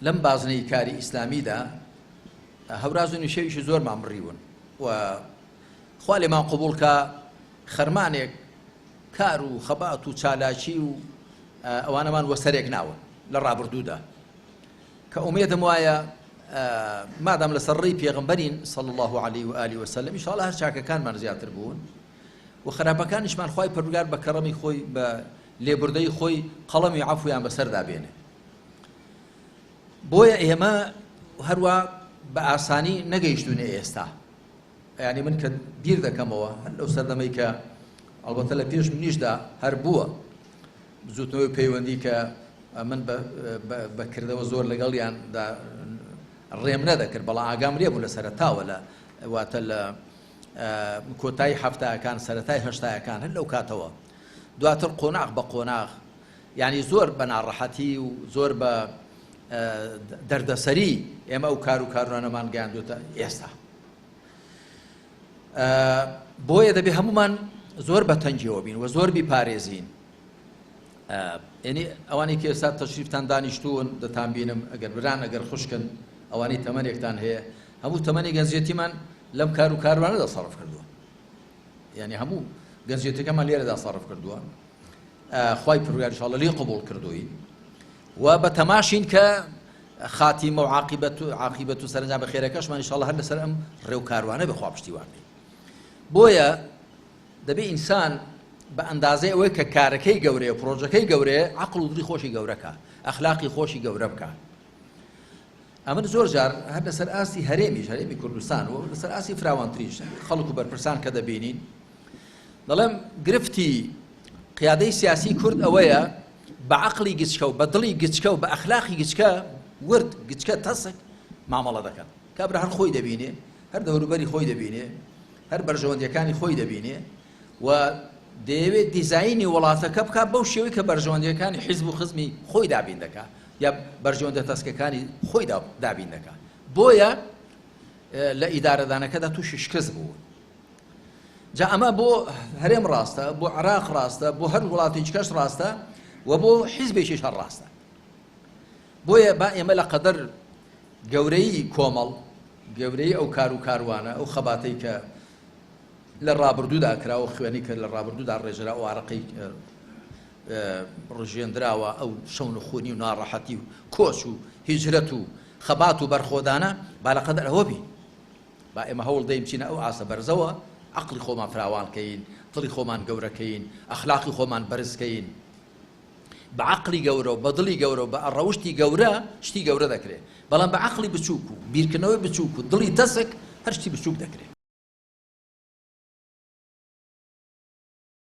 لەم بازنەی کاری ئیسلامیدا هەوراز و نوێشەویشی زۆرمان بڕیون و خوا لێمان قبوڵکە خەرمانێک کار و خەبات و چالاکی و ئەوانەمان وەسەرێک ناون لە ڕابردوودا کە ئومێدم وایە مادام لەسەر ڕێی پێغەمبەرین صلی الله عليه و آله وسلم ئینشاءالله هەر چاکەکانمان زیاتر بوون و خراپەکانیشمان خوای پەروەردگار بە کەڕەمی خۆی بە لێبوردەی خۆی قەڵەمی عەفویان بەسەردا بێنێ. بۆیە ئێمە هەروە بە ئاسانی نەگەیشتوونێ ئێستا، یعنی من کە بیر دەکەمەوە لەو سەردەمەی کە ئەڵبەتە لە پێش منیشدا هەر بووە زووتنەوەی پەیوەندی کە من بەکردەوە زۆر لەگەڵیاندا ڕێم نەدەکرد، بەڵام ئاگام لێ بوو لە سەرەتاوە لە واتە لە کۆتایی هەفتایەکان سەرەتای هەشتایەکان هەر لەو کاتەوە دواتر قۆناغ بە قۆناغ یعنی زۆر بە ناڕەحەتی و زۆر بە دەردەسەری ئێمە ئەو کار و کاروانەمان گەیاندوتە ئێستا. بۆیە دەبێ هەمومان زۆر بە تەنگیەوە بین و زۆر بیپارێزین. یعنی ئەوانی کە ئێستا تەشریفتان دانیشتوون دەتان بینم ئەگەر بران ئەگەر خوشکن ئەوانی تەمەنێکتان هەیە هەموو تەمەنی گەنجێتیمان لەم کار و کاروانەدا سەرف کردووە، یعنی هەموو گەنجێتەکەمان لێرەدا سەرف کردووە. خوای پەروەردگار ئینشاءالله لێ قبوڵ کردووی و بە تەماشین کە خاتیمە و عاقیبەت و سەرنجام بە خێرەکەشمان ئینشاءالله هەر لەسەر ئەم ڕێو کاروانە بخوا پشتیوان بێ. بۆیە دەبێ ئینسان بە ئەندازەی ئەوەی کە کارەکەی گەورەیە پرۆژەکەی گەورەیە عەقڵ و دڵی خۆشی گەورەکە، ئەخلاقی خۆشی گەورە بکە. ئەمن زۆر جار هەر لەسەر ئاستی هەرێمی کوردستان و لەسەر ئاستی فراوانتریش خەڵک و بەرپرسان کە دەبینین دەڵێم گرفتی قیادەی سیاسی کورد ئەوەیە بە عەقڵی گچکە و بە دڵی گچکە و بە ئەخلاقی گچکە ورد گچکە تەسک مامەڵە دەکەن. کابرا هەر خۆی دەبینێ، هەر دەوروبەری خۆی دەبینێ، هەر بەرژەوەندیەکانی خۆی دەبینێ و دەیەوێت دیزاینی وڵاتەکە بکات بەو شێوەی کە بەرژەوەندیەکانی حیزب و خزمی خۆی دابین دەکات یا بەرژەوەندە تەسکەکانی خۆی دابین دەکات. بۆیە لە ئیدارەدانەکەدا تووشی شکست بوو. جا ئەمە بۆ هەرێم ڕاستە، بۆ عێراق ڕاستە، بۆ هەر وڵاتێکی کەش ڕاستە و بۆ حیزبێکیش هەر ڕاستە. بۆیە با ئێمە لە قەدەر گەورەی کۆمەڵ، گەورەی ئەو کار و کاروانە ئەو خەباتەی کە لە ڕابردوودا کراوە خوێنی کرد لە ڕابردوودا ڕێژرا و ئارەقەی ڕژێندراوە ئەو شەون و خونی و ناڕەحەتی و کۆچ و هیجرەت و خەبات و بەرخۆدانە با لە قەدەر ئەوە بین. با ئێمە هەوڵ دەین بچینە ئەو ئاسە بەرزەوە عەقڵی خۆمان فراوانکەین، دڵی خۆمان گەورەکەین، ئەخلاقی خۆمان بەرزکەین. بە عەقڵی گەورە و بە دڵی گەورە و بە ڕەوشتی گەورە شتی گەورە دەکرێت، بەڵام بە عەقڵی بچووک و بیرکردنەوەی بچووک و دڵی تەسک هەر شتی بچووک دەکرێت.